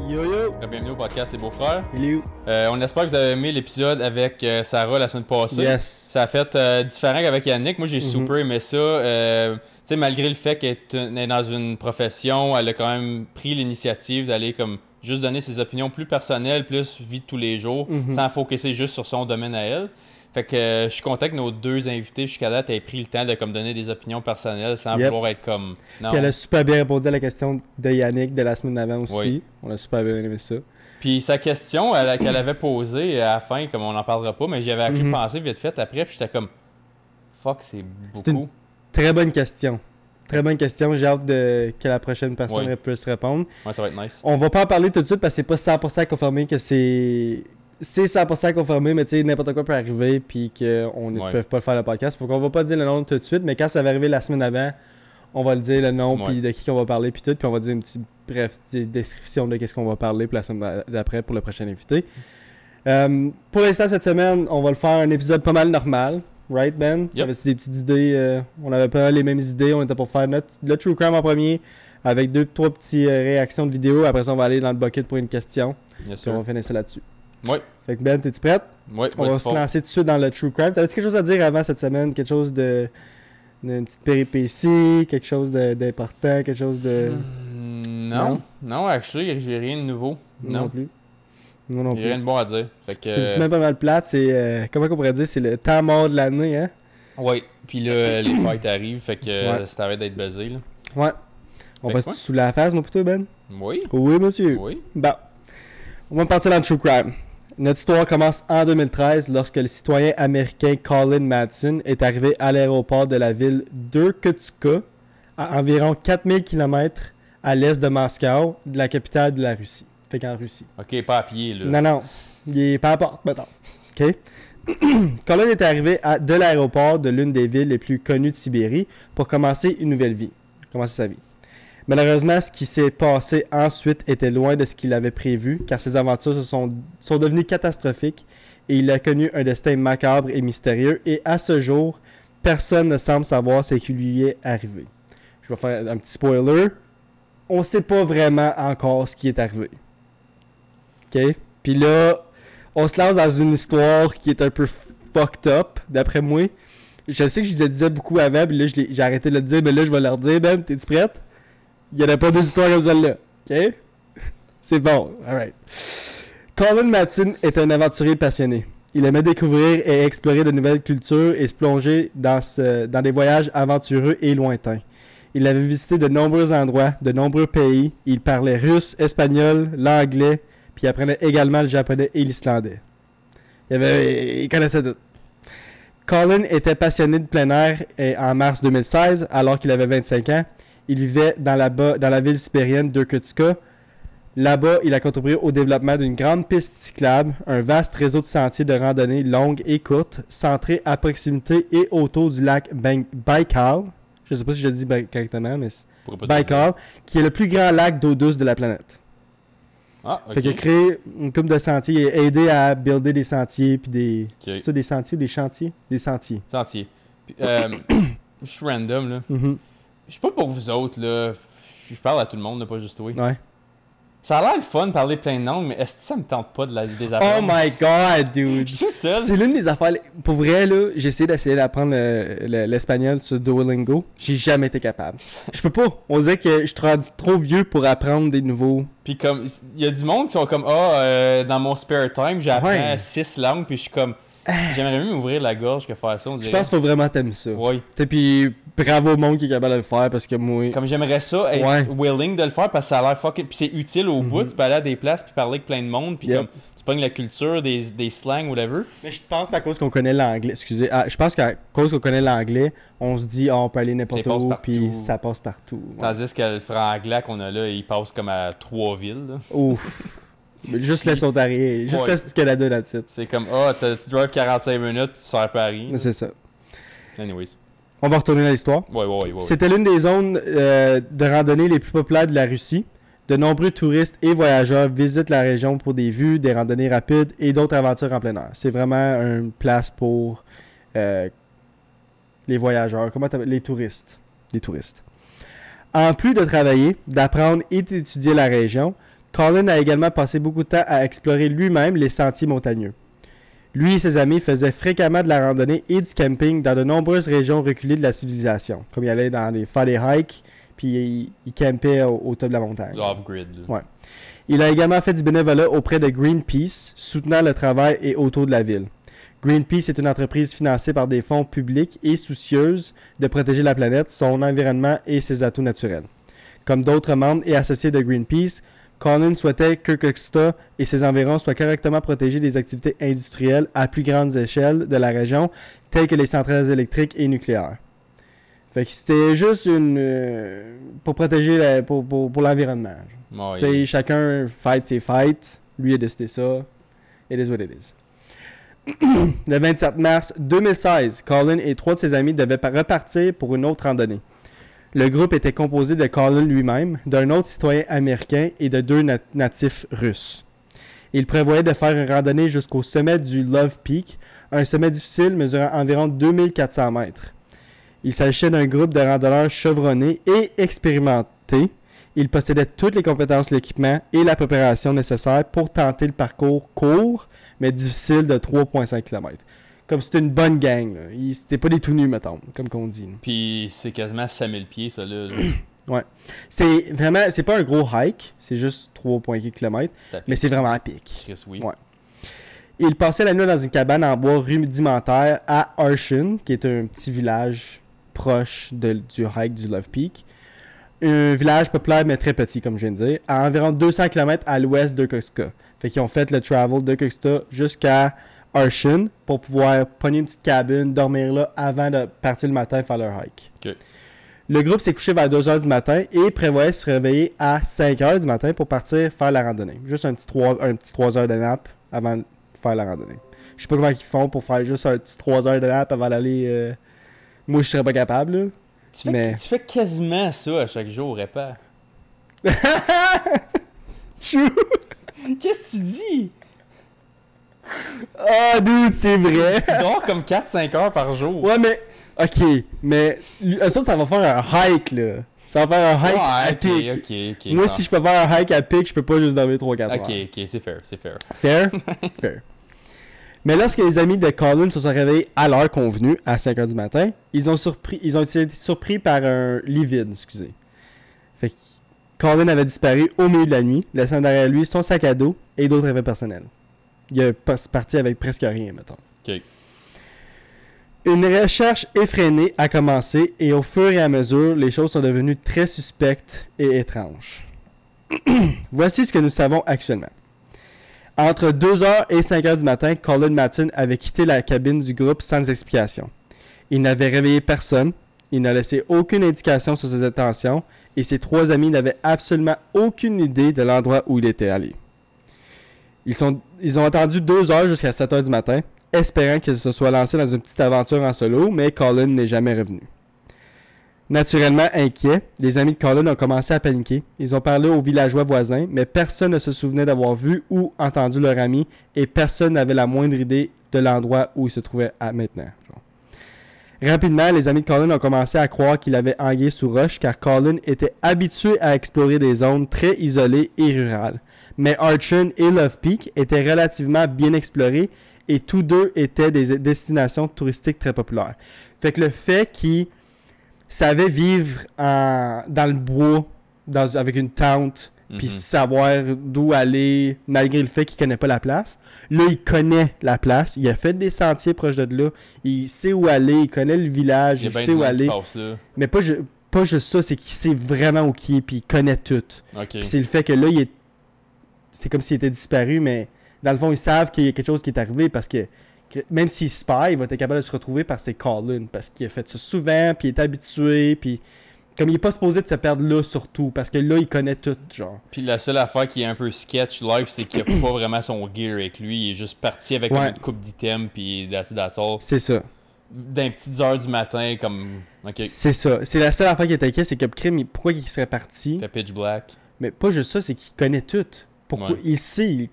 Yo yo! Bienvenue au podcast Les Beaux-Frères. Hello! On espère que vous avez aimé l'épisode avec Sarah la semaine passée. Yes! Ça a fait différent qu'avec Yannick. Moi, j'ai super aimé ça. Tu sais, malgré le fait qu'elle est dans une profession, elle a quand même pris l'initiative d'aller comme juste donner ses opinions plus personnelles, plus vie de tous les jours, sans focusser juste sur son domaine à elle. Fait que je suis content que nos deux invités jusqu'à date aient pris le temps de comme donner des opinions personnelles sans vouloir être comme... Non. Puis elle a super bien répondu à la question de Yannick de la semaine d'avant aussi. Oui. On a super bien aimé ça. Puis sa question qu'elle avait posée à la fin, comme on n'en parlera pas, mais j'y avais actually pensé vite fait après, puis j'étais comme... Fuck, c'est beaucoup. C'est une très bonne question. Très bonne question. J'ai hâte que la prochaine personne puisse répondre. Ouais, ça va être nice. On va pas en parler tout de suite parce que c'est pas 100% confirmé que c'est... C'est 100% confirmé, mais tu sais, n'importe quoi peut arriver puis qu'on ne peut pas faire le podcast. Faut qu'on va pas dire le nom tout de suite, mais quand ça va arriver la semaine avant, on va le dire, le nom, puis de qui on va parler, puis tout, puis on va dire une petite description de qu'est-ce qu'on va parler pour la semaine d'après pour le prochain invité. Pour l'instant, cette semaine, on va le faire un épisode pas mal normal. Right, Ben? Yep. Avait-tu des petites idées? On avait pas les mêmes idées. On était pour faire le True Crime en premier, avec 2-3 petites réactions de vidéo. Après ça, on va aller dans le bucket pour une question. Yes, puis on va finir ça là-dessus. Oui. Fait que Ben, t'es-tu prête? Oui, on va se lancer tout de suite dans le True Crime. T'avais-tu quelque chose à dire avant cette semaine? Quelque chose une petite péripétie? Quelque chose d'important? Quelque chose de... Non, actually, j'ai rien de nouveau. Non plus. Moi non plus. J'ai rien de bon à dire. C'est une semaine pas mal plate. C'est, comment on pourrait dire? C'est le temps mort de l'année, hein? Oui. Puis là, les fêtes arrivent, fait que ça arrête d'être buzzé, là. Ouais. On va se sous la face, moi, plutôt, Ben? Oui. Oui, monsieur. Oui. Bon. On va partir dans le True Crime. Notre histoire commence en 2013 lorsque le citoyen américain Colin Madsen est arrivé à l'aéroport de la ville d'Irkoutsk, à environ 4000 km à l'est de Moscou, de la capitale de la Russie. Fait qu'en Russie. OK, pas à pied, là. Non. Il est pas à porte, mettons. OK? Colin est arrivé de l'aéroport de l'une des villes les plus connues de Sibérie pour commencer une nouvelle vie. Commencer sa vie. Malheureusement, ce qui s'est passé ensuite était loin de ce qu'il avait prévu, car ses aventures sont devenues catastrophiques et il a connu un destin macabre et mystérieux. Et à ce jour, personne ne semble savoir ce qui lui est arrivé. Je vais faire un petit spoiler. On ne sait pas vraiment encore ce qui est arrivé. OK? Puis là, on se lance dans une histoire qui est un peu fucked up, d'après moi. Je sais que je le disais beaucoup avant, puis là, j'ai arrêté de le dire, mais là, je vais leur dire. Ben, t'es-tu prête? Il n'y en a pas deux histoires comme celle-là. OK? C'est bon. Alright. Colin Madsen est un aventurier passionné. Il aimait découvrir et explorer de nouvelles cultures et se plonger dans des voyages aventureux et lointains. Il avait visité de nombreux endroits, de nombreux pays. Il parlait russe, espagnol, l'anglais, puis il apprenait également le japonais et l'islandais. Il connaissait tout. Colin était passionné de plein air et en mars 2016, alors qu'il avait 25 ans, il vivait dans la ville sibérienne d'Irkoutsk. Là-bas, il a contribué au développement d'une grande piste cyclable, un vaste réseau de sentiers de randonnée longues et courtes, centrés à proximité et autour du lac Baïkal. Je ne sais pas si je le dis correctement, mais Baïkal, qui est le plus grand lac d'eau douce de la planète. Ah, ok. Fait qu'il a créé une couple de sentiers et aidé à builder des sentiers, puis des... Okay. C'est ça, des sentiers ou des chantiers? Des sentiers. Sentiers. Je suis random, là. Je suis pas pour vous autres, là. Je parle à tout le monde, pas juste toi. Ouais. Ça a l'air le fun de parler plein de langues, mais est-ce que ça me tente pas des apprendre? Oh my god, dude! Je suis seul. C'est l'une des affaires... Pour vrai, là, j'ai essayé d'apprendre l'espagnol sur Duolingo. J'ai jamais été capable. Je peux pas. On dirait que je suis trop vieux pour apprendre des nouveaux... Puis comme, il y a du monde qui sont comme, dans mon spare time, j'apprends 6 langues, puis je suis comme... J'aimerais mieux m'ouvrir la gorge que faire ça, on dirait. Je pense qu'il faut vraiment t'aimer ça. Oui. Puis bravo au monde qui est capable de le faire, parce que moi... Comme j'aimerais ça, être willing de le faire, parce que ça a l'air fucking... Puis c'est utile au bout, tu peux aller à des places, puis parler avec plein de monde, puis comme, tu pognes la culture, des slangs, whatever. Mais je pense à cause qu'on connaît l'anglais, excusez, je pense qu'à cause qu'on connaît l'anglais, on se dit, on peut aller n'importe où, puis ça passe partout. Ouais. Tandis que le franglais qu'on a là, il passe comme à 3 villes, là. Ouf. Juste l'Est Ontario, juste l'Est du Canada, là, titre. C'est comme, tu drives 45 minutes, tu sors à Paris. C'est ça. Anyways. On va retourner à l'histoire. Ouais. C'était l'une des zones de randonnée les plus populaires de la Russie. De nombreux touristes et voyageurs visitent la région pour des vues, des randonnées rapides et d'autres aventures en plein air. C'est vraiment une place pour les voyageurs, les touristes. En plus de travailler, d'apprendre et d'étudier la région, Colin a également passé beaucoup de temps à explorer lui-même les sentiers montagneux. Lui et ses amis faisaient fréquemment de la randonnée et du camping dans de nombreuses régions reculées de la civilisation. Comme il allait faire des hikes, puis il campait au top de la montagne. Off-grid. Ouais. Il a également fait du bénévolat auprès de Greenpeace, soutenant le travail et autour de la ville. Greenpeace est une entreprise financée par des fonds publics et soucieuse de protéger la planète, son environnement et ses atouts naturels. Comme d'autres membres et associés de Greenpeace, Colin souhaitait que Coxta et ses environs soient correctement protégés des activités industrielles à plus grandes échelles de la région, telles que les centrales électriques et nucléaires. Fait que c'était juste pour protéger pour l'environnement. Ouais, Tu sais, chacun fight ses fights. Lui a décidé ça. It is what it is. Le 27 mars 2016, Colin et 3 de ses amis devaient repartir pour une autre randonnée. Le groupe était composé de Colin lui-même, d'un autre citoyen américain et de 2 natifs russes. Ils prévoyaient de faire une randonnée jusqu'au sommet du Love Peak, un sommet difficile mesurant environ 2400 mètres. Il s'agissait d'un groupe de randonneurs chevronnés et expérimentés. Ils possédaient toutes les compétences, l'équipement et la préparation nécessaires pour tenter le parcours court, mais difficile de 3,5 km. Comme c'était une bonne gang. C'était pas des tout nus, mettons, comme qu'on dit. Puis c'est quasiment 5000 pieds, ça, là. Ouais. C'est vraiment... C'est pas un gros hike. C'est juste 3,4 km. Mais c'est vraiment à pic. Chris, oui. Ouais. Il passait la nuit dans une cabane en bois rudimentaire à Arshin, qui est un petit village proche du hike du Love Peak. Un village populaire, mais très petit, comme je viens de dire, à environ 200 km à l'ouest de Coxta. Fait qu'ils ont fait le travel de Coxta jusqu'à Arshin pour pouvoir pogner une petite cabine, dormir là avant de partir le matin faire leur hike. Okay. Le groupe s'est couché vers 2h du matin et prévoyait se réveiller à 5h du matin pour partir faire la randonnée. Juste un petit 3 heures de nap avant de faire la randonnée. Je sais pas comment ils font pour faire juste un petit 3 heures de nap avant d'aller... Moi, je serais pas capable, là. Tu fais quasiment ça à chaque jour, répète. True! Qu'est-ce que tu dis? Ah, dude, c'est vrai! Tu dors comme 4-5 heures par jour. Ouais, mais... Ok, mais... Ça va faire un hike, là. Ça va faire un hike à pic. Ok. Moi, si je peux faire un hike à pic, je peux pas juste dormir 3-4 heures. Ok, c'est fair. Fair? Fair. Mais lorsque les amis de Colin se sont réveillés à l'heure convenue, à 5h du matin, ils ont été surpris par un lit vide, excusez. Fait que Colin avait disparu au milieu de la nuit, laissant derrière lui son sac à dos et d'autres effets personnels. Il est parti avec presque rien, mettons. Ok. Une recherche effrénée a commencé et au fur et à mesure, les choses sont devenues très suspectes et étranges. Voici ce que nous savons actuellement. Entre 2h et 5h du matin, Colin Matson avait quitté la cabine du groupe sans explication. Il n'avait réveillé personne, il n'a laissé aucune indication sur ses intentions et ses 3 amis n'avaient absolument aucune idée de l'endroit où il était allé. Ils ont attendu 2 heures jusqu'à 7h du matin, espérant qu'il se soit lancé dans une petite aventure en solo, mais Colin n'est jamais revenu. Naturellement inquiets, les amis de Colin ont commencé à paniquer. Ils ont parlé aux villageois voisins, mais personne ne se souvenait d'avoir vu ou entendu leur ami et personne n'avait la moindre idée de l'endroit où il se trouvait maintenant. Rapidement, les amis de Colin ont commencé à croire qu'il avait anguille sous roche car Colin était habitué à explorer des zones très isolées et rurales. Mais Arshin et Love Peak étaient relativement bien explorés et tous deux étaient des destinations touristiques très populaires. Fait que le fait qu'ils savaient vivre dans le bois, avec une tente, puis savoir d'où aller, malgré le fait qu'il connaît pas la place. Là, il connaît la place. Il a fait des sentiers proches de là. Il sait où aller. Il connaît le village. Il sait où aller. Mais pas juste ça, c'est qu'il sait vraiment où il est, puis il connaît tout. Okay. C'est le fait que là, c'est comme s'il était disparu, mais dans le fond, ils savent qu'il y a quelque chose qui est arrivé parce que même s'il se perd, il va être capable de se retrouver par ses Colin parce qu'il a fait ça souvent, puis il est habitué, puis comme il est pas supposé de se perdre là surtout, parce que là, il connaît tout, genre. Puis la seule affaire qui est un peu sketch live, c'est qu'il a pas vraiment son gear avec lui, il est juste parti avec une coupe d'items, puis that's all. C'est ça. Dans les petites heures du matin, comme... Okay. C'est ça. C'est la seule affaire qui est inquiète, c'est que crime, pourquoi il serait parti? Fait pitch black. Mais pas juste ça, c'est qu'il connaît tout. Pourquoi il sait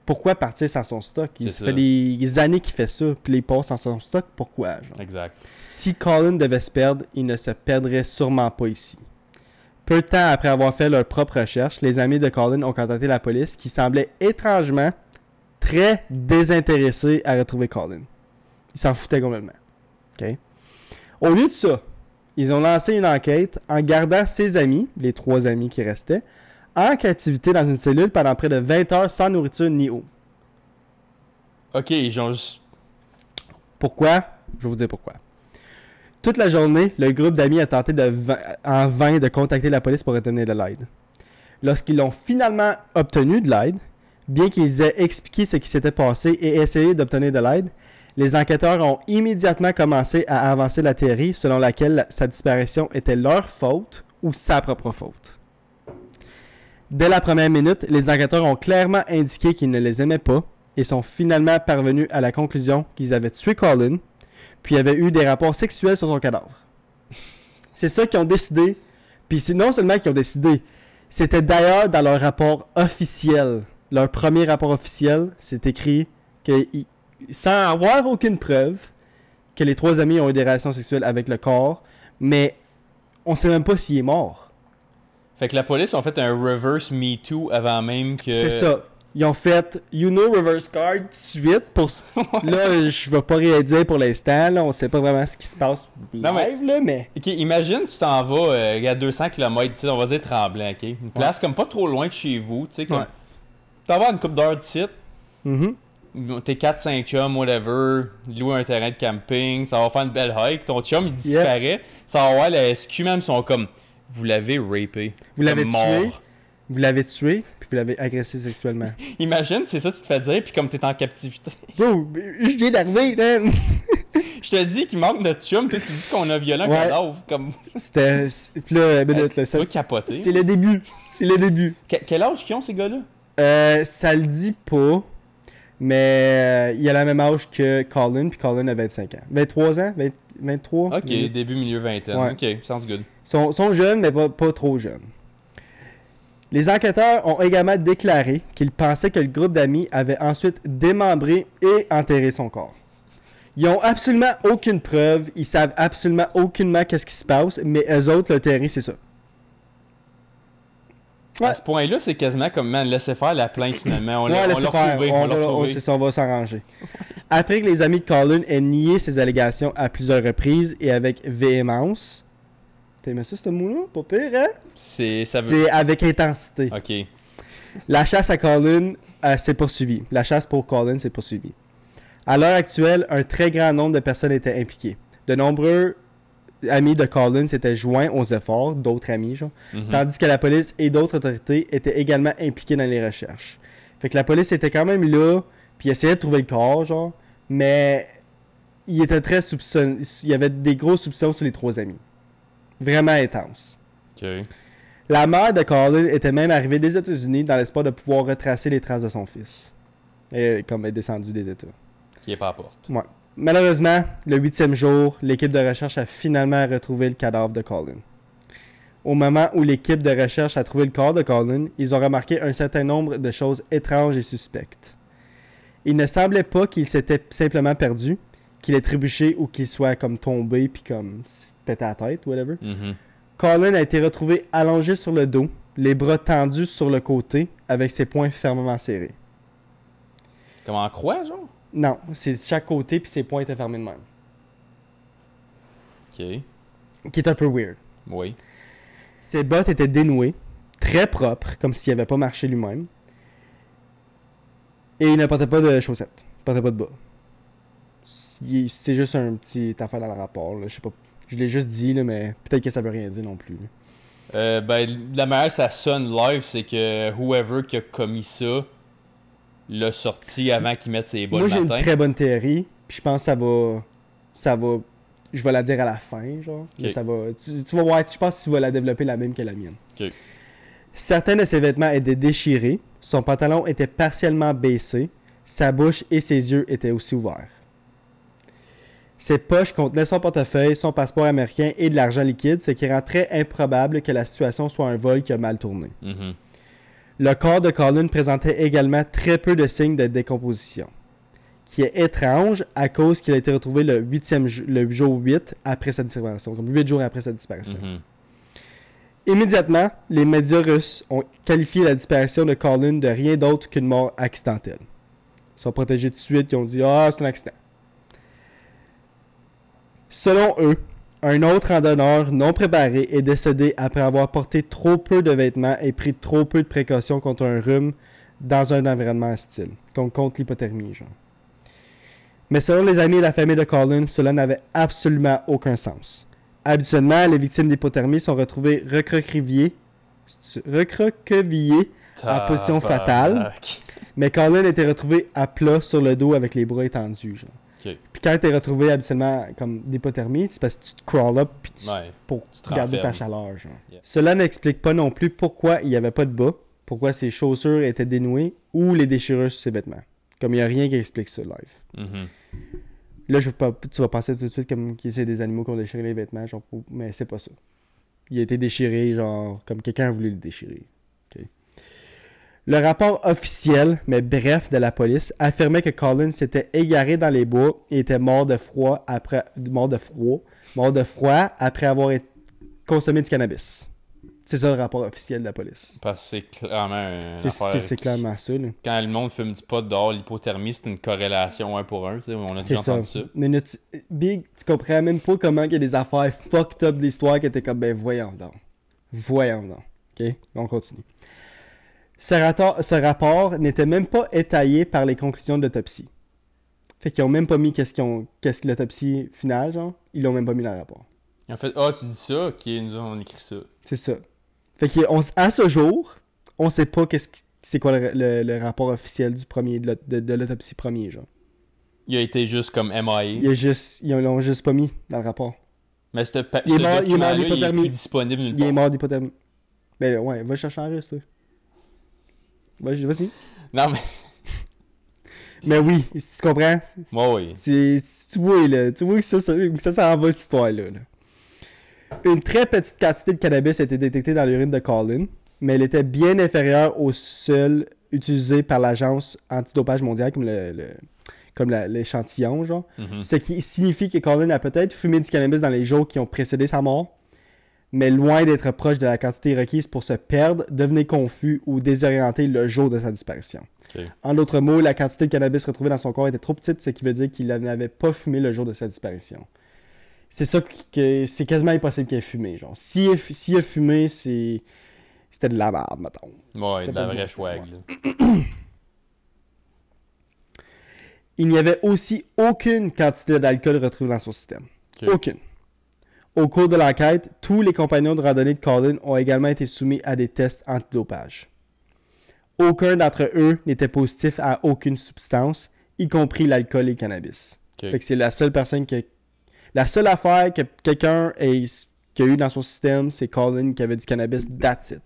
pourquoi partir sans son stock. Ça fait des années qu'il fait ça, puis il passe sans son stock, pourquoi? Genre? Exact. Si Colin devait se perdre, il ne se perdrait sûrement pas ici. Peu de temps après avoir fait leur propre recherche, les amis de Colin ont contacté la police qui semblait étrangement très désintéressée à retrouver Colin. Ils s'en foutaient complètement. OK? Au lieu de ça, ils ont lancé une enquête en gardant ses amis, les 3 amis qui restaient, en captivité dans une cellule pendant près de 20 heures sans nourriture ni eau. Ok, ils ont juste... Pourquoi? Je vais vous dire pourquoi. Toute la journée, le groupe d'amis a tenté en vain de contacter la police pour obtenir de l'aide. Lorsqu'ils ont finalement obtenu de l'aide, bien qu'ils aient expliqué ce qui s'était passé et essayé d'obtenir de l'aide, les enquêteurs ont immédiatement commencé à avancer la théorie selon laquelle sa disparition était leur faute ou sa propre faute. Dès la première minute, les enquêteurs ont clairement indiqué qu'ils ne les aimaient pas et sont finalement parvenus à la conclusion qu'ils avaient tué Colin, puis avaient eu des rapports sexuels sur son cadavre. C'est ça qu'ils ont décidé, puis c'est non seulement qu'ils ont décidé, c'était d'ailleurs dans leur rapport officiel, leur premier rapport officiel, c'est écrit que, sans avoir aucune preuve, que les 3 amis ont eu des relations sexuelles avec le corps, mais on sait même pas s'il est mort. Fait que la police ont fait un reverse Me Too avant même que... C'est ça. Ils ont fait reverse card tout de suite. Là, je vais pas rien dire pour l'instant. Là, on sait pas vraiment ce qui se passe live, là, mais... Ok, imagine tu t'en vas à 200 km d'ici, on va dire Tremblant, ok? Une place comme pas trop loin de chez vous, tu sais, comme... T'en vas une couple d'heures d'ici, t'es 4-5 chums, whatever, louer un terrain de camping, ça va faire une belle hike, ton chum il disparaît, ça va voir la SQ même, ils sont comme... Vous l'avez rapé. Vous l'avez tué. Vous l'avez tué, puis vous l'avez agressé sexuellement. Imagine, c'est ça que tu te fais dire, puis comme t'es en captivité. Bro, je viens d'arriver, man! Je te dis qu'il manque de chum, toi tu dis qu'on a violé un cadavre. Comme... C'était... Puis là, minute, là, ça... capoter. C'est le début. C'est le début. Quel âge qu'ils ont, ces gars-là? Ça le dit pas, mais il a la même âge que Colin, puis Colin a 25 ans. 23 ans? 23? Ok, début, milieu vingtaine. Ouais. Ok, sounds good. Ils sont jeunes, mais pas trop jeunes. Les enquêteurs ont également déclaré qu'ils pensaient que le groupe d'amis avait ensuite démembré et enterré son corps. Ils ont absolument aucune preuve, ils savent absolument aucunement qu'est-ce qui se passe, mais eux autres, le terrain, c'est ça. Ouais. À ce point-là, c'est quasiment comme, man, laissez faire la plainte finalement. On l'a retrouvé. On va s'arranger. Après que les amis de Colin aient nié ces allégations à plusieurs reprises et avec véhémence... T'aimes ça, ce mot-là? Pas pire, hein? C'est avec intensité. OK. La chasse à Colin s'est poursuivie. La chasse pour Colin s'est poursuivie. À l'heure actuelle, un très grand nombre de personnes étaient impliquées. De nombreux amis de Colin s'étaient joints aux efforts, d'autres amis, genre, tandis que la police et d'autres autorités étaient également impliquées dans les recherches. Fait que la police était quand même là, puis essayait de trouver le corps, genre, mais il était très soupçonné. Il y avait des gros soupçons sur les 3 amis. Vraiment intense. Okay. La mère de Colin était même arrivée des États-Unis dans l'espoir de pouvoir retracer les traces de son fils. Et comme elle est descendue des États. Qui est pas à porte. Ouais. Malheureusement, le 8e jour, l'équipe de recherche a finalement retrouvé le cadavre de Colin. Au moment où l'équipe de recherche a trouvé le corps de Colin, ils ont remarqué un certain nombre de choses étranges et suspectes. Il ne semblait pas qu'il s'était simplement perdu, qu'il ait trébuché ou qu'il soit comme tombé puis comme... pété à la tête, whatever. Colin a été retrouvé allongé sur le dos, les bras tendus sur le côté, avec ses poings fermement serrés. Comme en croix, genre? Non, c'est de chaque côté, puis ses poings étaient fermés de même. Ok. Qui est un peu weird. Oui. Ses bottes étaient dénouées, très propres, comme s'il n'avait pas marché lui-même. Et il ne portait pas de chaussettes, il ne portait pas de bas. C'est juste un petit affaire dans le rapport, là, je sais pas. Je l'ai juste dit, là, mais peut-être que ça veut rien dire non plus. Ben, la manière que ça sonne live, c'est que whoever qui a commis ça l'a sorti avant qu'il mette ses bas le matin. Moi, j'ai une très bonne théorie, puis je pense que ça va... Je vais la dire à la fin, genre. Okay. Mais ça va... Tu vas voir, je pense que tu vas la développer la même que la mienne. Okay. Certains de ses vêtements étaient déchirés, son pantalon était partiellement baissé, sa bouche et ses yeux étaient aussi ouverts. Ses poches contenaient son portefeuille, son passeport américain et de l'argent liquide, ce qui rend très improbable que la situation soit un vol qui a mal tourné. Le corps de Colin présentait également très peu de signes de décomposition, qui est étrange à cause qu'il a été retrouvé le jour 8 après sa disparition, comme 8 jours après sa disparition. Immédiatement, les médias russes ont qualifié la disparition de Colin de rien d'autre qu'une mort accidentelle. Ils sont protégés tout de suite, ils ont dit « Ah, c'est un accident ». Selon eux, un autre randonneur non préparé est décédé après avoir porté trop peu de vêtements et pris trop peu de précautions contre un rhume dans un environnement hostile, contre l'hypothermie, genre. Mais selon les amis et la famille de Colin, cela n'avait absolument aucun sens. Habituellement, les victimes d'hypothermie sont retrouvées recroquevillées en position fatale, mais Colin était retrouvé à plat sur le dos avec les bras étendus, genre. Okay. Puis quand tu es retrouvé habituellement comme d'hypothermie, c'est parce que tu te crawl up puis pour garder ta chaleur. Genre. Yeah. Cela n'explique pas non plus pourquoi il n'y avait pas de bas, pourquoi ses chaussures étaient dénouées ou les déchirures sur ses vêtements. Comme il n'y a rien qui explique ça live. Là, tu vas penser tout de suite comme que c'est des animaux qui ont déchiré les vêtements, genre, mais c'est pas ça. Il a été déchiré, genre, comme quelqu'un a voulu le déchirer. Okay. Le rapport officiel, mais bref, de la police affirmait que Colin s'était égaré dans les bois et était mort de froid après avoir consommé du cannabis. C'est ça le rapport officiel de la police. Parce que c'est clairement une affaire... C'est clairement ça. Là. Quand le monde fume du pot dehors, l'hypothermie, c'est une corrélation 1 pour 1. On a déjà entendu ça. Mais Big, tu comprends même pas comment il y a des affaires fucked up d'histoire qui étaient comme, ben voyons donc. OK? On continue. Ce rapport n'était même pas étayé par les conclusions de l'autopsie. Fait qu'ils ont même pas mis qu'est-ce que l'autopsie finale, genre. Ils l'ont même pas mis dans le rapport. En fait, tu dis ça, ok, nous on écrit ça. C'est ça. Fait qu'à ce jour, on sait pas c'est quoi le rapport officiel du premier de l'autopsie premier, genre. Il a été juste comme MIA. Ils l'ont juste pas mis dans le rapport. Mais ce document-là, il est plus disponible nulle part. Il est mort d'hypothermie. Ben ouais, va chercher en russe, toi. Vas-y. Non, mais... Mais oui, si tu comprends. Moi, oui. Tu vois que ça en va, cette histoire-là. Là. Une très petite quantité de cannabis a été détectée dans l'urine de Colin, mais elle était bien inférieure au seul utilisé par l'agence antidopage mondiale, comme l'échantillon, genre. Ce qui signifie que Colin a peut-être fumé du cannabis dans les jours qui ont précédé sa mort, mais loin d'être proche de la quantité requise pour se perdre, devenir confus ou désorienté le jour de sa disparition. Okay. En d'autres mots, la quantité de cannabis retrouvée dans son corps était trop petite, ce qui veut dire qu'il n'avait pas fumé le jour de sa disparition. C'est ça que c'est quasiment impossible qu'il ait fumé. Genre, s'il a fumé, c'était de la merde, mettons. Ouais, de la vraie swag. Il n'y avait aussi aucune quantité d'alcool retrouvée dans son système. Okay. Aucune. Au cours de l'enquête, tous les compagnons de randonnée de Colin ont également été soumis à des tests antidopage. Aucun d'entre eux n'était positif à aucune substance, y compris l'alcool et le cannabis. Okay. Fait que c'est la seule affaire que quelqu'un qui a eu dans son système, c'est Colin qui avait du cannabis, that's it.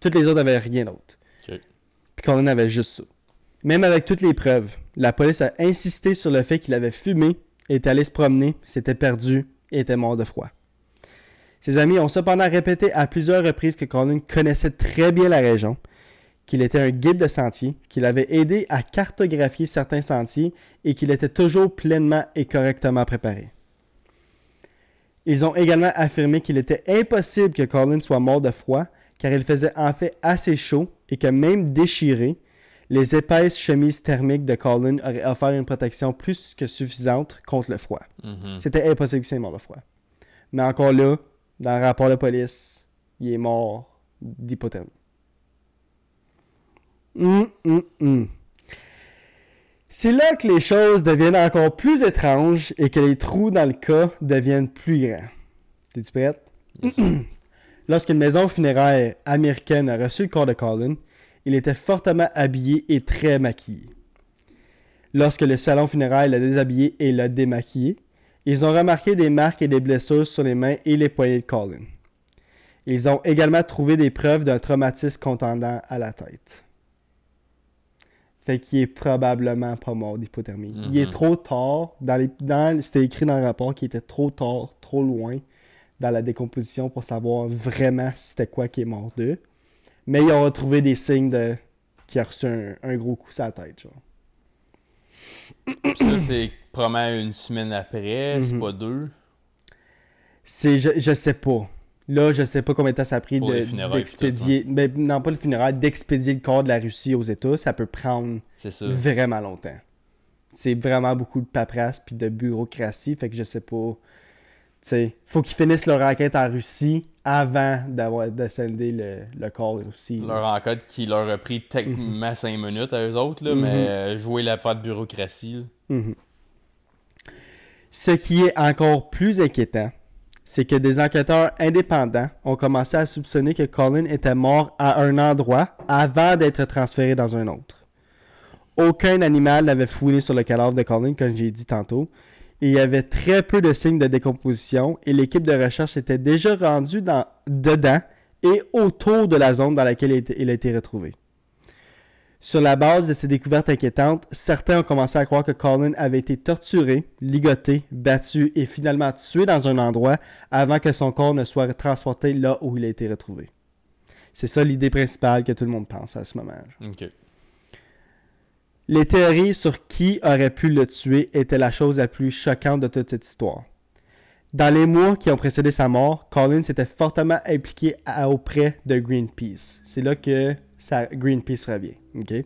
Toutes les autres avaient rien d'autre. Okay. Puis Colin avait juste ça. Même avec toutes les preuves, la police a insisté sur le fait qu'il avait fumé, était allé se promener, s'était perdu et était mort de froid. Ses amis ont cependant répété à plusieurs reprises que Colin connaissait très bien la région, qu'il était un guide de sentier, qu'il avait aidé à cartographier certains sentiers et qu'il était toujours pleinement et correctement préparé. Ils ont également affirmé qu'il était impossible que Colin soit mort de froid, car il faisait en fait assez chaud et que même déchiré, les épaisses chemises thermiques de Colin auraient offert une protection plus que suffisante contre le froid. C'était impossible qu'il soit mort de froid. Mais encore là, dans le rapport de police, il est mort d'hypothermie. C'est là que les choses deviennent encore plus étranges et que les trous dans le cas deviennent plus grands. T'es-tu prête? Yes. Lorsqu'une maison funéraire américaine a reçu le corps de Colin, il était fortement habillé et très maquillé. Lorsque le salon funéraire l'a déshabillé et l'a démaquillé, ils ont remarqué des marques et des blessures sur les mains et les poignets de Colin. Ils ont également trouvé des preuves d'un traumatisme contendant à la tête. Fait qu'il est probablement pas mort d'hypothermie. Il est trop tard. C'était écrit dans le rapport qu'il était trop tard, trop loin dans la décomposition pour savoir vraiment c'était quoi qui est mort d'eux. Mais ils ont retrouvé des signes qu'il a reçu un gros coup sur la tête. Genre. Ça, c'est probablement une semaine après, c'est pas 2. Je sais pas. Là, je sais pas combien de temps ça a pris Pour les funérailles, d'expédier... Ben, non, pas le funérail, d'expédier le corps de la Russie aux États. Ça peut prendre C'est ça. vraiment longtemps. C'est vraiment beaucoup de paperasse puis de bureaucratie. Fait que je sais pas... Tu sais, faut qu'ils finissent leur enquête en Russie avant de sender le corps aussi. Leur enquête qui leur a pris techniquement 5 minutes à eux autres, là, mais jouer la part de bureaucratie. Ce qui est encore plus inquiétant, c'est que des enquêteurs indépendants ont commencé à soupçonner que Colin était mort à un endroit avant d'être transféré dans un autre. Aucun animal n'avait fouillé sur le cadavre de Colin, comme j'ai dit tantôt, et il y avait très peu de signes de décomposition, et l'équipe de recherche était déjà rendue dedans et autour de la zone dans laquelle il a été retrouvé. Sur la base de ces découvertes inquiétantes, certains ont commencé à croire que Colin avait été torturé, ligoté, battu et finalement tué dans un endroit avant que son corps ne soit transporté là où il a été retrouvé. C'est ça l'idée principale que tout le monde pense à ce moment. OK. Les théories sur qui aurait pu le tuer étaient la chose la plus choquante de toute cette histoire. Dans les mois qui ont précédé sa mort, Colin s'était fortement impliqué auprès de Greenpeace. C'est là que Greenpeace revient. Okay?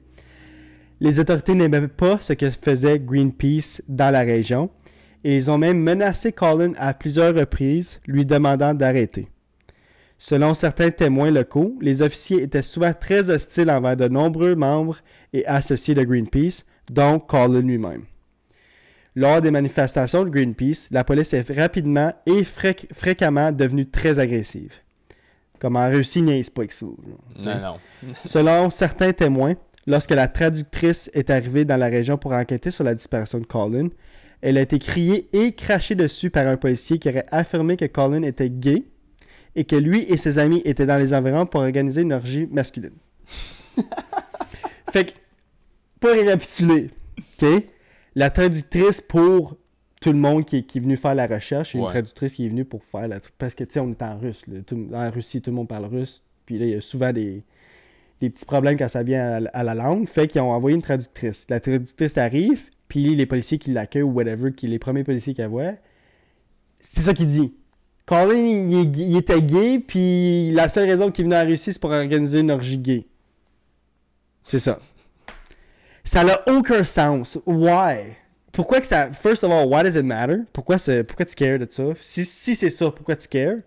Les autorités n'aimaient pas ce que faisait Greenpeace dans la région et ils ont même menacé Colin à plusieurs reprises, lui demandant d'arrêter. Selon certains témoins locaux, les officiers étaient souvent très hostiles envers de nombreux membres et associés de Greenpeace, dont Colin lui-même. Lors des manifestations de Greenpeace, la police est rapidement et fréquemment devenue très agressive. Comme en Russie, niaise pas avec ça. Non. Selon certains témoins, lorsque la traductrice est arrivée dans la région pour enquêter sur la disparition de Colin, elle a été criée et crachée dessus par un policier qui aurait affirmé que Colin était gay et que lui et ses amis étaient dans les environs pour organiser une orgie masculine. Fait que, pour récapituler, OK? La traductrice pour tout le monde qui est venu faire la recherche, une traductrice qui est venue pour faire la... Parce que, tu sais, on est en russe. Là. En Russie, tout le monde parle russe. Puis là, il y a souvent des petits problèmes quand ça vient à la langue. Fait qu'ils ont envoyé une traductrice. La traductrice arrive, puis les policiers qui l'accueillent ou whatever, les premiers policiers qu'elle voit, c'est ça qu'il dit. Colin, il était gay, puis la seule raison qu'il est venu en Russie, c'est pour organiser une orgie gay. C'est ça. Ça n'a aucun sens. Why? Pourquoi que ça... First of all, why does it matter? Pourquoi tu cares de ça? Si c'est ça, pourquoi tu cares?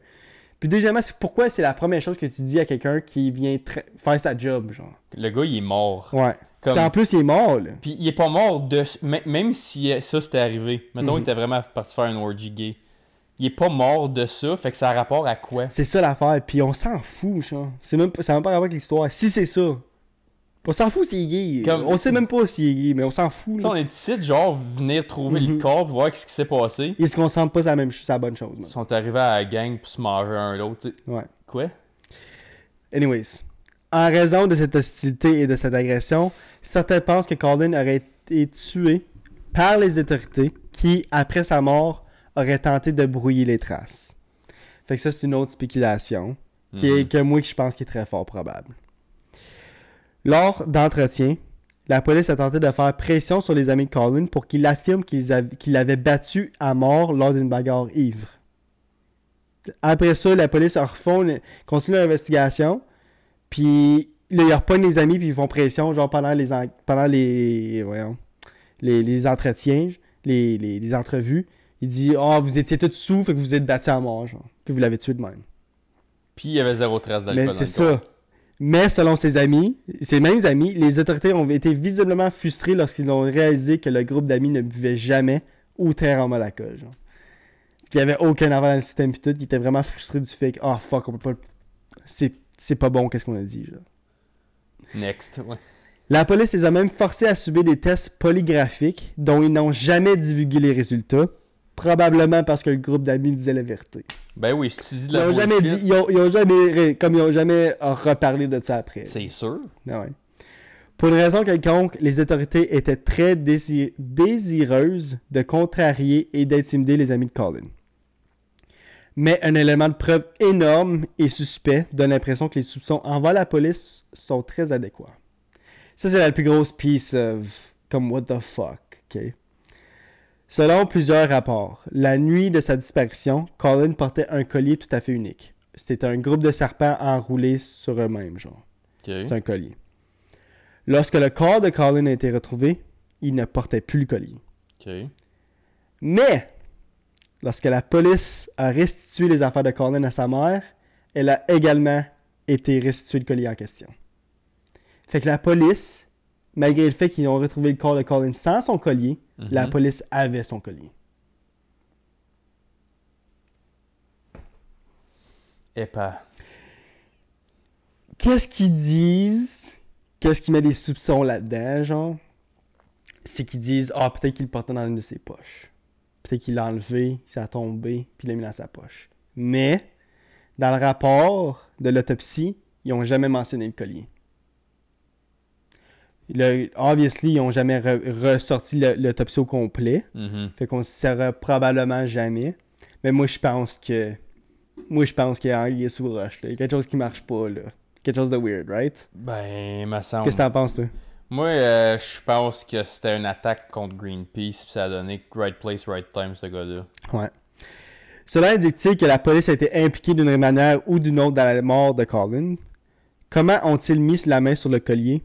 Puis deuxièmement, pourquoi c'est la première chose que tu dis à quelqu'un qui vient faire sa job, genre? Le gars, il est mort. Ouais. Puis en plus, il est mort, là. Puis il est pas mort de... Même si ça, c'était arrivé. Mettons, il était vraiment parti faire une orgie gay. Il est pas mort de ça, fait que ça a rapport à quoi? C'est ça l'affaire, puis on s'en fout, genre. Ça n'a même pas rapport avec l'histoire. Si c'est ça... On s'en fout s'il est gay. On sait même pas s'il est gay, mais on s'en fout. On est ici, genre, venir trouver le corps pour voir ce qui s'est passé. Ils se concentrent pas sur la bonne chose. Ils sont arrivés à la gang pour se manger un l'autre. Ouais. Quoi? Anyways. En raison de cette hostilité et de cette agression, certains pensent que Colin aurait été tué par les autorités qui, après sa mort, auraient tenté de brouiller les traces. Fait que ça, c'est une autre spéculation que je pense qui est très fort probable. Lors d'entretiens, la police a tenté de faire pression sur les amis de Colin pour qu'il affirme qu'il l'avait battu à mort lors d'une bagarre ivre. Après ça, la police continue l'investigation, puis là, ils repognent les amis puis ils font pression genre pendant les entretiens, les entrevues. Il dit « Ah, vous étiez tous sous, fait que vous êtes battus à mort, genre. Puis vous l'avez tué de même. » Puis il y avait zéro trace d'alcool. Mais c'est ça. Mais selon ses mêmes amis, les autorités ont été visiblement frustrées lorsqu'ils ont réalisé que le groupe d'amis ne buvait jamais ou très rarement l'alcool. Qu'il n'y avait aucun avant dans le système pis tout, ils étaient vraiment frustrés du fait que « Ah, fuck, on peut pas... C'est pas bon, qu'est-ce qu'on a dit, genre. » Next, ouais. La police les a même forcés à subir des tests polygraphiques dont ils n'ont jamais divulgué les résultats, probablement parce que le groupe d'amis disait la vérité. Ben oui, si tu dis de Ils la ont jamais dit, ils ont jamais reparlé de ça après. C'est sûr. Ah ouais. Pour une raison quelconque, les autorités étaient très désireuses de contrarier et d'intimider les amis de Colin. Mais un élément de preuve énorme et suspect donne l'impression que les soupçons envers la police sont très adéquats. Ça, c'est la plus grosse piece comme what the fuck, ok? Selon plusieurs rapports, la nuit de sa disparition, Colin portait un collier tout à fait unique. c'était un groupe de serpents enroulés sur eux-mêmes, genre. Ok. C'est un collier. Lorsque le corps de Colin a été retrouvé, il ne portait plus le collier. Ok. Mais, lorsque la police a restitué les affaires de Colin à sa mère, elle a également été restituée le collier en question. Fait que la police, malgré le fait qu'ils ont retrouvé le corps de Colin sans son collier, la police avait son collier. Épais. Qu'est-ce qu'ils disent? Qu'est-ce qui met des soupçons là-dedans, genre? C'est qu'ils disent, peut-être qu'il le portait dans une de ses poches. Peut-être qu'il l'a enlevé, il s'est tombé, puis il l'a mis dans sa poche. Mais, dans le rapport de l'autopsie, ils n'ont jamais mentionné le collier. Obviously, ils n'ont jamais ressorti l'autopsie au complet. Fait qu'on ne saura probablement jamais. Mais moi, je pense qu'il est sous roche. Là. Il y a quelque chose qui marche pas, là. Quelque chose de weird, right? Ben, me semble. Qu'est-ce que t'en penses, toi? Moi, je pense que c'était une attaque contre Greenpeace, puis ça a donné right place, right time, ce gars-là. Ouais. Cela indique-t-il que la police a été impliquée d'une manière ou d'une autre dans la mort de Colin? Comment ont-ils mis la main sur le collier?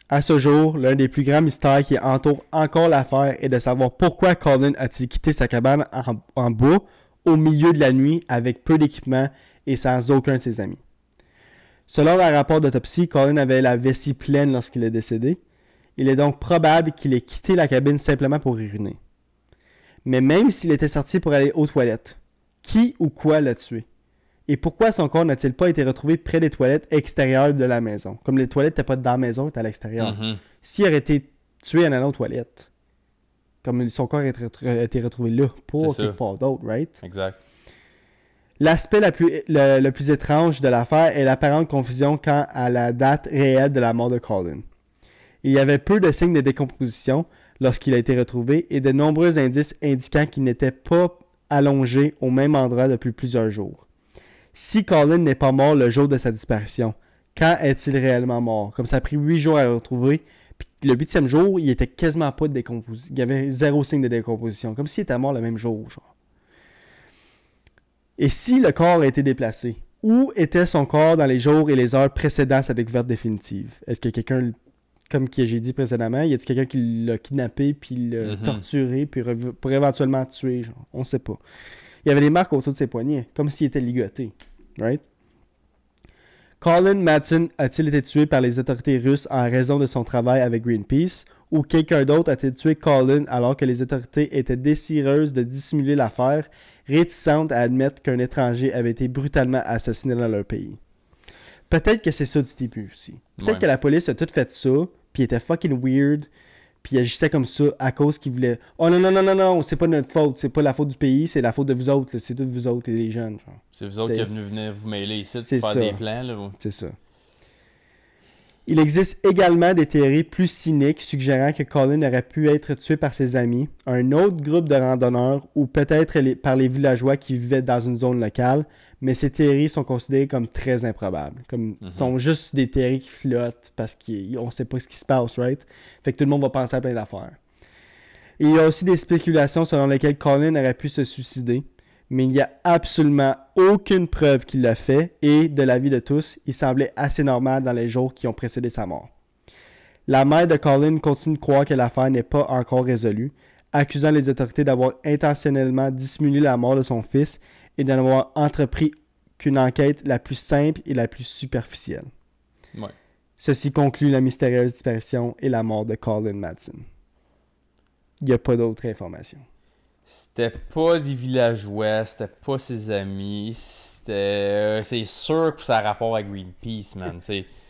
À ce jour, l'un des plus grands mystères qui entoure encore l'affaire est de savoir pourquoi Colin a-t-il quitté sa cabane en bois au milieu de la nuit avec peu d'équipement et sans aucun de ses amis. Selon un rapport d'autopsie, Colin avait la vessie pleine lorsqu'il est décédé. Il est donc probable qu'il ait quitté la cabine simplement pour uriner. Mais même s'il était sorti pour aller aux toilettes, qui ou quoi l'a tué? Et pourquoi son corps n'a-t-il pas été retrouvé près des toilettes extérieures de la maison? Comme les toilettes n'étaient pas dans la maison, elles étaient à l'extérieur. S'il aurait été tué en allant aux toilettes, comme son corps a été retrouvé là, pas quelque part d'autre, right? Exact. L'aspect le plus étrange de l'affaire est l'apparente confusion quant à la date réelle de la mort de Colin. Il y avait peu de signes de décomposition lorsqu'il a été retrouvé et de nombreux indices indiquant qu'il n'était pas allongé au même endroit depuis plusieurs jours. Si Colin n'est pas mort le jour de sa disparition, quand est-il réellement mort? Comme ça a pris 8 jours à le retrouver, puis le 8e jour, il était quasiment pas de décomposition. Il y avait 0 signe de décomposition, comme s'il était mort le même jour, genre. Et si le corps a été déplacé, où était son corps dans les jours et les heures précédant sa découverte définitive? Est-ce que quelqu'un, comme j'ai dit précédemment, y a-t-il quelqu'un qui l'a kidnappé, puis l'a torturé, puis pour éventuellement tuer? Genre? On sait pas. Il y avait des marques autour de ses poignets, comme s'il était ligoté. Right? Colin Madsen a-t-il été tué par les autorités russes en raison de son travail avec Greenpeace, ou quelqu'un d'autre a-t-il tué Colin alors que les autorités étaient désireuses de dissimuler l'affaire, réticentes à admettre qu'un étranger avait été brutalement assassiné dans leur pays? Peut-être que c'est ça du début aussi. Peut-être que la police a tout fait ça, puis était fucking weird, puis il agissait comme ça à cause qu'il voulait... Oh non, c'est pas notre faute, c'est pas la faute du pays, c'est la faute de vous autres, là. C'est tous vous autres et les jeunes. Genre. C'est vous autres qui venez vous mêler ici, de faire des plans. Là. C'est ça. Il existe également des théories plus cyniques suggérant que Colin aurait pu être tué par ses amis, un autre groupe de randonneurs ou peut-être par les villageois qui vivaient dans une zone locale, mais ces théories sont considérées comme très improbables. Comme sont juste des théories qui flottent parce qu'on sait pas ce qui se passe, right? Fait que tout le monde va penser à plein d'affaires. Et il y a aussi des spéculations selon lesquelles Colin aurait pu se suicider, mais il n'y a absolument aucune preuve qu'il l'a fait et, de l'avis de tous, il semblait assez normal dans les jours qui ont précédé sa mort. La mère de Colin continue de croire que l'affaire n'est pas encore résolue, accusant les autorités d'avoir intentionnellement dissimulé la mort de son fils et d'en avoir entrepris qu'une enquête la plus simple et la plus superficielle. Ouais. Ceci conclut la mystérieuse disparition et la mort de Colin Madsen. Il n'y a pas d'autres informations. C'était pas des villageois, c'était pas ses amis, c'était... c'est sûr que ça a rapport avec Greenpeace, man.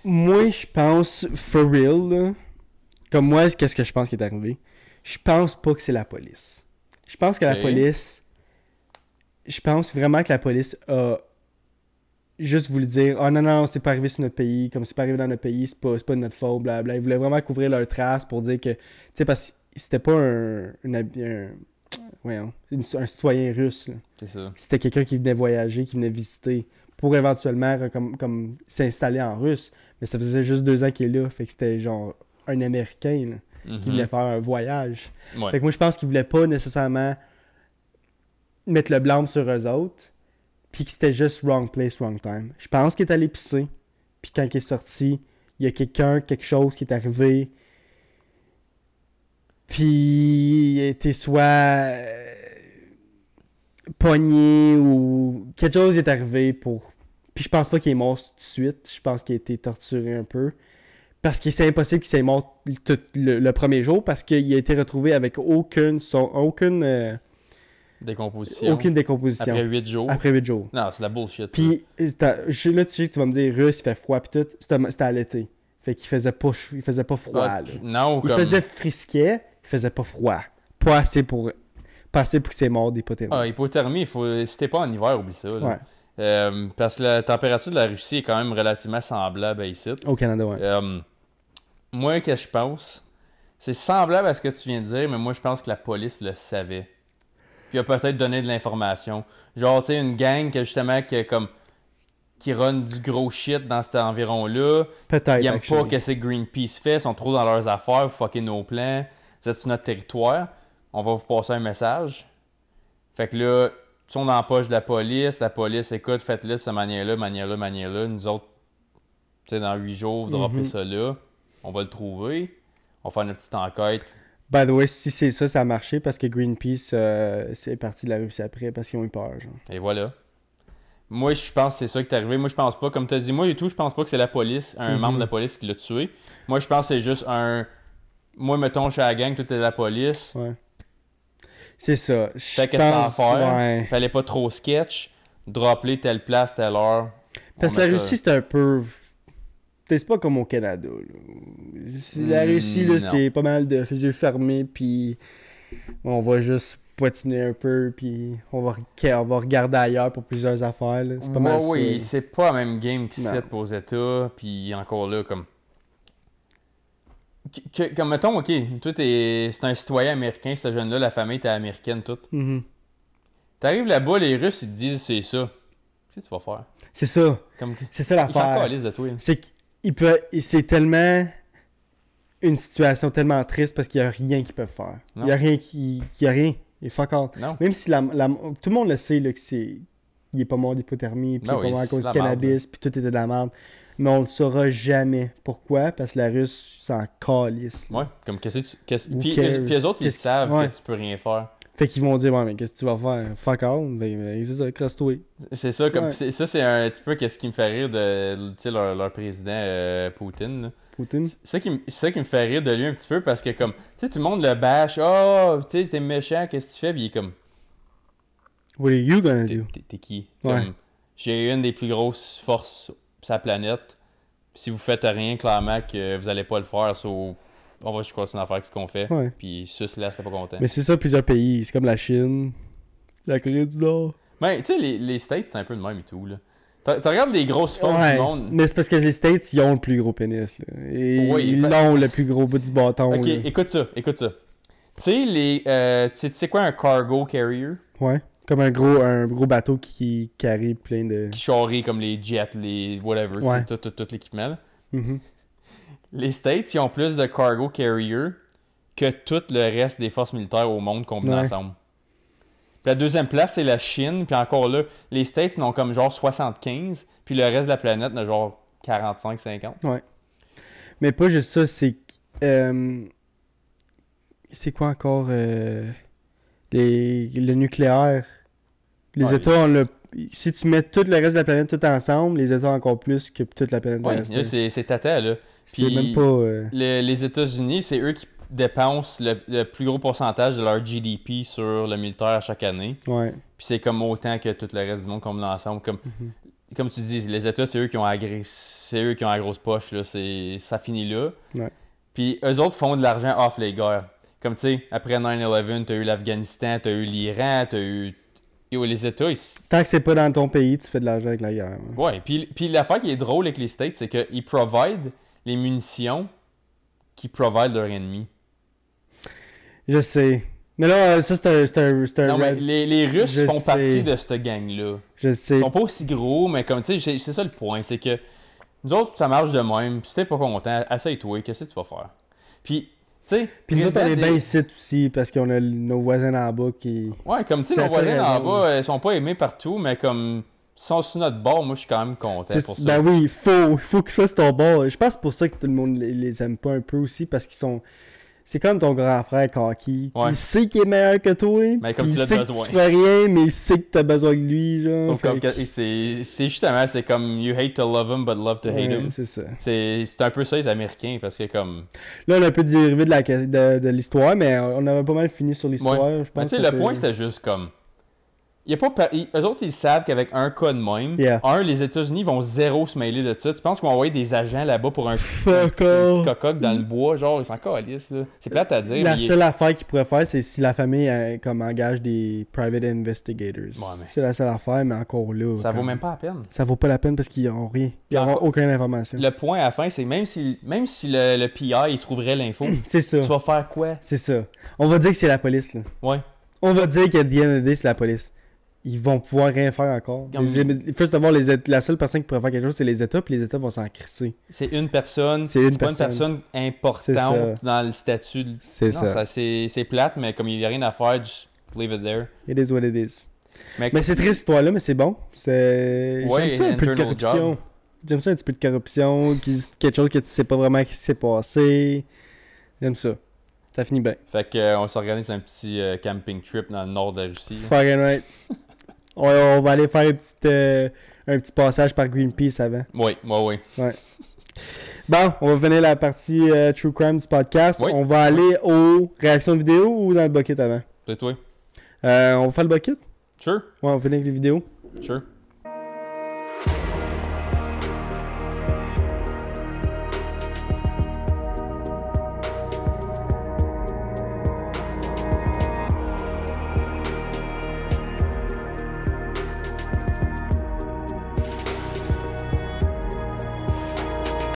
Moi, je pense, for real, là, comme moi, qu'est-ce que je pense qui est arrivé? Je pense pas que c'est la police. Je pense que la police... Je pense vraiment que la police a juste voulu dire « Oh non, c'est pas arrivé sur notre pays, comme c'est pas arrivé dans notre pays, c'est pas de notre faute, blablabla. » Ils voulaient vraiment couvrir leurs traces pour dire que... Tu sais, parce que c'était pas un citoyen russe. Là. C'est ça. C'était quelqu'un qui venait voyager, qui venait visiter pour éventuellement comme s'installer en russe. Mais ça faisait juste 2 ans qu'il est là. Fait que c'était genre un Américain là, qui venait faire un voyage. Ouais. Fait que moi, je pense qu'il voulait pas nécessairement mettre le blâme sur eux autres. puis que c'était juste wrong place, wrong time. Je pense qu'il est allé pisser, puis quand il est sorti, il y a quelque chose qui est arrivé, puis il était soit pogné ou quelque chose est arrivé pour... Puis je pense pas qu'il est mort tout de suite, je pense qu'il a été torturé un peu. Parce que c'est impossible qu'il soit mort le premier jour, parce qu'il a été retrouvé avec aucune Décomposition. aucune décomposition. Après 8 jours. Après 8 jours. Non, c'est de la bullshit. Puis là, tu sais que tu vas me dire, russe, il fait froid, puis tout. C'était à l'été. Fait qu'il faisait pas froid. Ah, Là. non, Il comme... faisait frisquet, il faisait pas froid. Pas assez pour que c'est mort d'hypothermie. Ah, hypothermie, si t'es pas en hiver, oublie ça. Là. Ouais. Parce que la température de la Russie est quand même relativement semblable à ici. Au Canada, ouais. Moi, que je pense, c'est semblable à ce que tu viens de dire, mais moi, je pense que la police le savait. Puis a peut-être donné de l'information. Genre, tu sais, une gang qui run du gros shit dans cet environ-là. Peut-être. Ils aiment pas que c'est Greenpeace fait, ils sont trop dans leurs affaires, vous fuckez nos plans, vous êtes sur notre territoire, on va vous passer un message. Fait que là, ils sont dans la poche de la police, écoute, faites-le de cette manière-là, nous autres, tu sais, dans 8 jours, vous droppez ça là, on va le trouver, on va faire une petite enquête. By the way, si c'est ça, ça a marché parce que Greenpeace, c'est parti de la Russie après parce qu'ils ont eu peur. Genre. Et voilà. Moi, je pense que c'est ça qui est arrivé. Moi, je pense pas, comme tu as dit, moi et tout, je pense pas que c'est la police, un membre de la police qui l'a tué. Moi, je pense que c'est juste moi, mettons, je suis à la gang, tout est de la police. Ouais. C'est ça. Fait qu'est-ce qu'on faire? Ouais. Fallait pas trop sketch. Drop-les telle place, telle heure. Parce que la Russie, c'est un peu... C'est pas comme au Canada. Là. La Russie, là, c'est pas mal de yeux fermés, puis on va juste poitiner un peu, puis on va regarder ailleurs pour plusieurs affaires. Là. C'est pas mal ça. Oui, c'est pas la même game qui s'est aux États, puis encore là, comme... Comme mettons, ok, toi, c'est un citoyen américain, ce jeune-là, la famille était américaine, toute. T'arrives là-bas, les Russes, ils te disent c'est ça. Qu'est-ce que tu vas faire? C'est ça. C'est ça l'affaire. Ils s'en calissent de toi. C'est tellement une situation tellement triste parce qu'il n'y a rien qu'ils peuvent faire. Il n'y a rien qui... Il y a rien. Il fuck all. Même si tout le monde le sait là, que c'est... Il est pas mort d'hypothermie, puis il est pas mort à cause du cannabis, puis tout était de la merde. Mais on le saura jamais. Pourquoi? Parce que la Russe s'en calisse. Ouais, comme puis les autres, ils savent que tu peux rien faire. Fait qu'ils vont dire, ouais, mais qu'est-ce que tu vas faire? Fuck all, ben c'est ça, crosse-toi. C'est ça, comme ça, c'est un petit peu qu'est-ce qui me fait rire de leur président Poutine. Là. Poutine? C'est ça qui me fait rire de lui un petit peu parce que, comme, tu sais, tout le monde le bâche. Oh, tu sais, t'es méchant, qu'est-ce que tu fais? Puis il est comme. What are you gonna do? T'es qui? Ouais. Comme, j'ai une des plus grosses forces sur la planète. Puis si vous faites rien, clairement que vous allez pas le faire, on va juste continuer à faire ce qu'on fait. Ouais. Puis sus là, c'est pas content. Mais c'est ça, plusieurs pays. C'est comme la Chine, la Corée du Nord. Ben, tu sais, les States, c'est un peu le même et tout, là. Tu regardes les grosses forces du monde. Mais c'est parce que les States, ils ont le plus gros pénis. Là. Et ils ont le plus gros bout du bâton. Ok, là. écoute ça. Tu sais quoi un cargo carrier? Ouais. Comme un gros bateau qui carry plein de... Qui charrie comme les jets, les whatever, ouais. tout l'équipement. Là. Les States, ils ont plus de cargo carrier que tout le reste des forces militaires au monde combinées ensemble. Puis la deuxième place, c'est la Chine. Puis encore là, les States n'ont comme genre 75. Puis le reste de la planète n'a genre 45-50. Ouais. Mais pas juste ça, c'est... c'est quoi encore? Le nucléaire. Les États ont le... Si tu mets tout le reste de la planète tout ensemble, les États ont encore plus que toute la planète. Ouais, c'est tata, là. Puis c'est même pas... Les États-Unis, c'est eux qui dépensent le plus gros pourcentage de leur GDP sur le militaire chaque année. Ouais. Puis c'est comme autant que tout le reste du monde comme l'ensemble. Comme tu dis, les États, c'est eux qui ont la grosse poche, là. Ça finit là. Ouais. Puis eux autres font de l'argent off les guerres. Comme tu sais, après 9/11, t'as eu l'Afghanistan, t'as eu l'Iran, t'as eu... Et les États, tant que c'est pas dans ton pays, tu fais de l'argent avec la guerre. Ouais, puis l'affaire qui est drôle avec les States, c'est qu'ils provide les munitions qui provide leur ennemi. Je sais. Mais là, ça, c'est un... Non, mais les Russes font partie de cette gang-là. Je sais. Ils sont pas aussi gros, mais comme tu sais, c'est ça le point, c'est que nous autres, ça marche de même, puis si t'es pas content, essaye-toi, qu'est-ce que tu vas faire? Puis... Puis nous autres, on est bien ici aussi, parce qu'on a nos voisins en bas qui... Ouais, comme tu sais, nos voisins en bas, ils sont pas aimés partout, mais comme... sont sur notre bord, moi, je suis quand même content pour ça. Ben oui, il faut que ça soit ton bord. Je pense que c'est pour ça que tout le monde les aime pas un peu aussi, parce qu'ils sont... C'est comme ton grand frère Kaki. Ouais. Il sait qu'il est meilleur que toi. Mais comme il tu l'as sait besoin. que tu ferais rien, mais il sait que t'as besoin de lui, genre. Sauf comme c'est justement, c'est comme you hate to love him, but love to hate him. C'est ça. C'est un peu ça, les Américains, parce que comme... Là, on a un peu dérivé de l'histoire, mais on avait pas mal fini sur l'histoire. Ouais. Je pense. Mais tu sais, le point, c'était juste comme... Y a pas eux autres, ils savent qu'avec un cas de même, les États-Unis vont zéro se mêler de ça. Tu penses qu'ils vont envoyer des agents là-bas pour un petit cocoque dans le bois, genre, ils s'en calissent, là. C'est plate à dire. La seule affaire qu'ils pourraient faire, c'est si la famille comme engage des private investigators. Ouais, c'est la seule affaire, mais encore là. Ça vaut même pas la peine. Ça vaut pas la peine parce qu'ils n'ont rien. Ils n'auront aucune information. Le point à la fin, c'est même si le PI il trouverait l'info, c'est ça. Tu vas faire quoi? C'est ça. On va dire que c'est la police, là. Ouais. On va dire que DND, c'est la police. Ils vont pouvoir rien faire encore. First of all, la seule personne qui pourrait faire quelque chose, c'est les États, puis les États vont s'en crisser. C'est une personne. C'est pas une personne importante dans le statut. C'est ça. C'est plate, mais comme il n'y a rien à faire, just leave it there. It is what it is. Mais c'est triste, cette histoire-là, mais c'est bon. J'aime ça un peu de corruption. J'aime ça un petit peu de corruption, quelque chose que tu sais pas vraiment ce qui s'est passé. J'aime ça. Ça finit bien. Fait qu'on s'organise un petit camping trip dans le nord de la Russie. Fucking right. On va aller faire un petit passage par Greenpeace avant. Oui. Ouais. Bon, on va finir la partie True Crime du podcast. Oui. On va aller aux réactions vidéo ou dans le bucket avant? C'est toi. On va faire le bucket? Sure. Ouais, on va finir avec les vidéos. Sure.